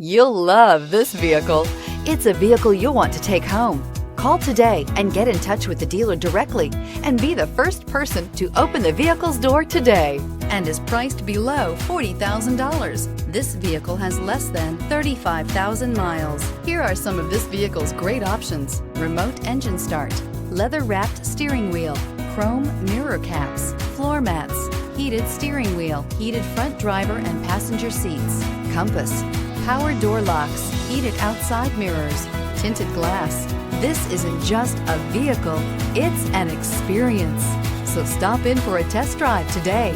You'll love this vehicle. It's a vehicle you'll want to take home. Call today and get in touch with the dealer directly and be the first person to open the vehicle's door today, and is priced below $40,000. This vehicle has less than 35,000 miles. Here are some of this vehicle's great options: remote engine start, leather-wrapped steering wheel, chrome mirror caps, floor mats, heated steering wheel, heated front driver and passenger seats, compass, power door locks, heated outside mirrors, tinted glass. This isn't just a vehicle, it's an experience. So stop in for a test drive today.